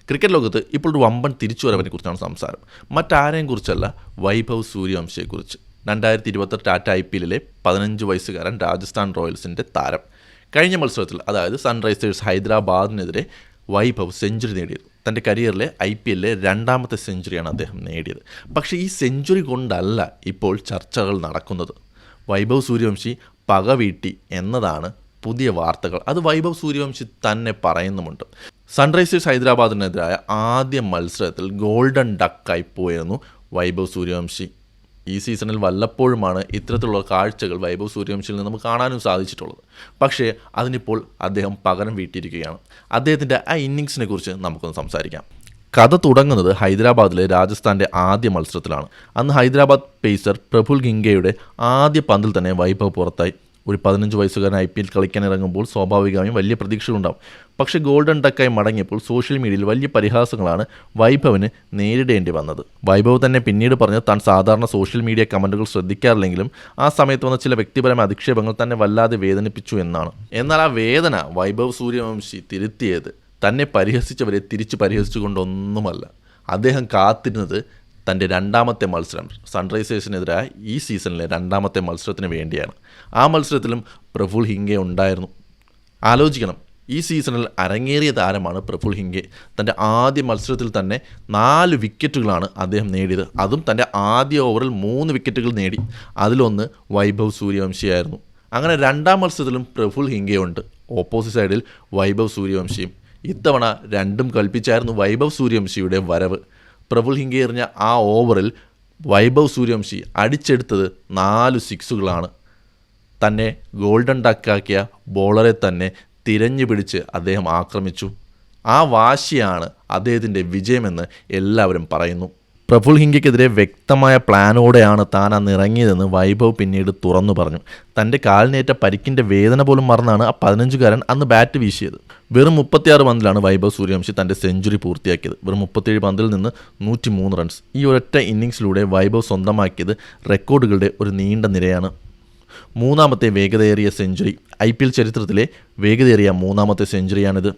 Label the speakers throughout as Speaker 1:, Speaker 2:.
Speaker 1: Cricket ലോകത്ത് ഇപ്പോൾ ഒരു വമ്പൻ തിരിച്ചുവരവിനെ കുറിച്ചാണ് സംസാരം. മറ്റാരെയും കുറിച്ചല്ല, വൈഭവ് സൂര്യവംശിയെക്കുറിച്ച്. 2028 ടാറ്റ IPL 15 വയസ്സുകാരൻ രാജസ്ഥാൻ റോയൽസിൻ്റെ താരം. കഴിഞ്ഞ മത്സരത്തിൽ, അതായത് സൺറൈസേഴ്സ് ഹൈദരാബാദിനെതിരെ വൈഭവ് സെഞ്ചുറി നേടിയത്. തൻ്റെ കരിയറിലെ IPL രണ്ടാമത്തെ സെഞ്ചുറിയാണ് അദ്ദേഹം നേടിയത്. പക്ഷേ ഈ സെഞ്ചുറി കൊണ്ടല്ല ഇപ്പോൾ ചർച്ചകൾ നടക്കുന്നത്. വൈഭവ് സൂര്യവംശി പകവീട്ടി എന്നതാണ് പുതിയ വാർത്തകൾ. അത് വൈഭവ് സൂര്യവംശി തന്നെ പറയുന്നുമുണ്ട്. സൺറൈസേഴ്സ് ഹൈദരാബാദിനെതിരായ ആദ്യ മത്സരത്തിൽ ഗോൾഡൻ ഡക്കായി പോയിരുന്നു വൈഭവ് സൂര്യവംശി. ഈ സീസണിൽ വല്ലപ്പോഴുമാണ് ഇത്തരത്തിലുള്ള കാഴ്ചകൾ വൈഭവ് സൂര്യവംശിയിൽ നിന്ന് നമുക്ക് കാണാനും സാധിച്ചിട്ടുള്ളത്. പക്ഷേ അതിനിപ്പോൾ അദ്ദേഹം പകരം വീട്ടിയിരിക്കുകയാണ്. അദ്ദേഹത്തിൻ്റെ ആ ഇന്നിങ്സിനെ കുറിച്ച് നമുക്കൊന്ന് സംസാരിക്കാം. കഥ തുടങ്ങുന്നത് ഹൈദരാബാദിലെ രാജസ്ഥാൻ്റെ ആദ്യ മത്സരത്തിലാണ്. അന്ന് ഹൈദരാബാദ് പേസർ പ്രഫുൽ ഖിംഗയുടെ ആദ്യ പന്തിൽ തന്നെ വൈഭവ് പുറത്തായി. ഒരു 15 വയസ്സുകാരൻ IPL കളിക്കാൻ ഇറങ്ങുമ്പോൾ സ്വാഭാവികമായും വലിയ പ്രതീക്ഷകളുണ്ടാവും. പക്ഷേ ഗോൾഡൻ ഡക്കായി മടങ്ങിയപ്പോൾ സോഷ്യൽ മീഡിയയിൽ വലിയ പരിഹാസങ്ങളാണ് വൈഭവിന് നേരിടേണ്ടി വന്നത്. വൈഭവ് തന്നെ പിന്നീട് പറഞ്ഞ് താൻ സാധാരണ സോഷ്യൽ മീഡിയ കമൻറ്റുകൾ ശ്രദ്ധിക്കാറില്ലെങ്കിലും ആ സമയത്ത് വന്ന ചില വ്യക്തിപരമായ അധിക്ഷേപങ്ങൾ തന്നെ വല്ലാതെ വേദനിപ്പിച്ചു എന്നാണ്. എന്നാൽ ആ വേദന വൈഭവ് സൂര്യവംശി തിരുത്തിയത് തന്നെ പരിഹസിച്ചവരെ തിരിച്ച് പരിഹസിച്ചുകൊണ്ടൊന്നുമല്ല. അദ്ദേഹം കാത്തിരുന്നത് തൻ്റെ രണ്ടാമത്തെ മത്സരം, സൺറൈസേഴ്സിനെതിരായ ഈ സീസണിലെ രണ്ടാമത്തെ മത്സരത്തിന് വേണ്ടിയാണ്. ആ മത്സരത്തിലും പ്രഫുൽ ഹിംഗെ ഉണ്ടായിരുന്നു. ആലോചിക്കണം, ഈ സീസണിൽ അരങ്ങേറിയ താരമാണ് പ്രഫുൽ ഹിംഗെ. തൻ്റെ ആദ്യ മത്സരത്തിൽ തന്നെ 4 വിക്കറ്റുകളാണ് അദ്ദേഹം നേടിയത്. അതും തൻ്റെ ആദ്യ ഓവറിൽ 3 വിക്കറ്റുകൾ നേടി. അതിലൊന്ന് വൈഭവ് സൂര്യവംശിയായിരുന്നു. അങ്ങനെ രണ്ടാം മത്സരത്തിലും പ്രഫുൽ ഹിംഗെയുണ്ട്, ഓപ്പോസിറ്റ് സൈഡിൽ വൈഭവ് സൂര്യവംശിയും. ഇത്തവണ രണ്ടും കൽപ്പിച്ചായിരുന്നു വൈഭവ് സൂര്യവംശിയുടെ വരവ്. പ്രഫുൽ ഹിംഗെ എറിഞ്ഞ ആ ഓവറിൽ വൈഭവ് സൂര്യവംശി അടിച്ചെടുത്തത് 4 സിക്സുകളാണ്. തന്നെ ഗോൾഡൻ ഡക്കാക്കിയ ബോളറെ തന്നെ തിരഞ്ഞു പിടിച്ച് അദ്ദേഹം ആക്രമിച്ചു. ആ വാശിയാണ് അദ്ദേഹത്തിൻ്റെ വിജയമെന്ന് എല്ലാവരും പറയുന്നു. പ്രഫുൽ ഹിംഗയ്ക്കെതിരെ വ്യക്തമായ പ്ലാനോടെയാണ് താൻ അന്ന് ഇറങ്ങിയതെന്ന് വൈഭവ് പിന്നീട് തുറന്നു പറഞ്ഞു. തൻ്റെ കാലിനേറ്റ പരിക്കിൻ്റെ വേദന പോലും മറന്നാണ് ആ 15കാരൻ അന്ന് ബാറ്റ് വീശിയത്. വെറും 36 പന്തിലാണ് വൈഭവ് സൂര്യവംശി തൻ്റെ സെഞ്ചുറി പൂർത്തിയാക്കിയത്. വെറും 37 പന്തിൽ നിന്ന് 103 റൺസ്. ഈ ഒരൊറ്റ ഇന്നിങ്സിലൂടെ വൈഭവ് സ്വന്തമാക്കിയത് റെക്കോർഡുകളുടെ ഒരു നീണ്ട നിരയാണ്. മൂന്നാമത്തെ വേഗതയേറിയ സെഞ്ചുറി, IPL ചരിത്രത്തിലെ വേഗതയേറിയ മൂന്നാമത്തെ സെഞ്ചുറിയാണിത്.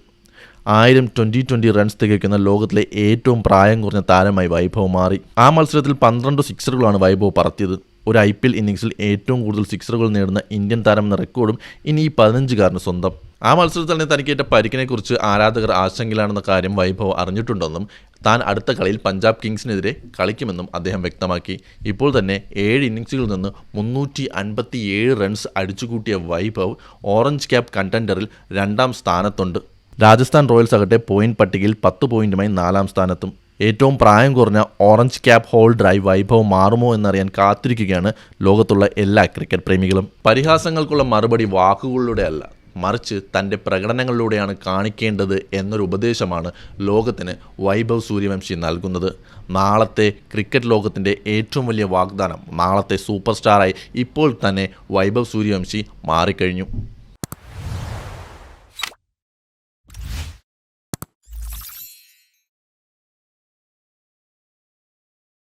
Speaker 1: 1000 20-20 റൺസ് തികയ്ക്കുന്ന ലോകത്തിലെ ഏറ്റവും പ്രായം കുറഞ്ഞ താരമായി വൈഭവ് മാറി. ആ മത്സരത്തിൽ 12 സിക്സറുകളാണ് വൈഭവ് പറത്തിയത്. ഒരു IPL ഇന്നിങ്സിൽ ഏറ്റവും കൂടുതൽ സിക്സറുകൾ നേടുന്ന ഇന്ത്യൻ താരം എന്ന റെക്കോർഡും ഇനി ഈ 15കാരന് സ്വന്തം. ആ മത്സരത്തിൽ തന്നെ തനിക്കേറ്റ പരിക്കിനെക്കുറിച്ച് ആരാധകർ ആശങ്കയിലാണെന്ന കാര്യം വൈഭവ് അറിഞ്ഞിട്ടുണ്ടെന്നും താൻ അടുത്ത കളിയിൽ പഞ്ചാബ് കിങ്സിനെതിരെ കളിക്കുമെന്നും അദ്ദേഹം വ്യക്തമാക്കി. ഇപ്പോൾ തന്നെ 7 ഇന്നിങ്സുകളിൽ നിന്ന് 357 റൺസ് അടിച്ചുകൂട്ടിയ വൈഭവ് ഓറഞ്ച് ക്യാപ്പ് കണ്ടൻഡറിൽ 2ാം സ്ഥാനത്തുണ്ട്. രാജസ്ഥാൻ റോയൽസ് ആകട്ടെ പോയിന്റ് പട്ടികയിൽ 10 പോയിന്റുമായി 4ാം സ്ഥാനത്തും. ഏറ്റവും പ്രായം കുറഞ്ഞ ഓറഞ്ച് ക്യാപ്പ് ഹോൾഡറായി വൈഭവ് മാറുമോ എന്നറിയാൻ കാത്തിരിക്കുകയാണ് ലോകത്തുള്ള എല്ലാ ക്രിക്കറ്റ് പ്രേമികളും. പരിഹാസങ്ങൾക്കുള്ള മറുപടി വാക്കുകളിലൂടെ അല്ല, മറിച്ച് തൻ്റെ പ്രകടനങ്ങളിലൂടെയാണ് കാണിക്കേണ്ടത് എന്നൊരു ഉപദേശമാണ് ലോകത്തിന് വൈഭവ് സൂര്യവംശി നൽകുന്നത്. നാളത്തെ ക്രിക്കറ്റ് ലോകത്തിൻ്റെ ഏറ്റവും വലിയ വാഗ്ദാനം, നാളത്തെ സൂപ്പർ സ്റ്റാറായി ഇപ്പോൾ തന്നെ വൈഭവ് സൂര്യവംശി മാറിക്കഴിഞ്ഞു.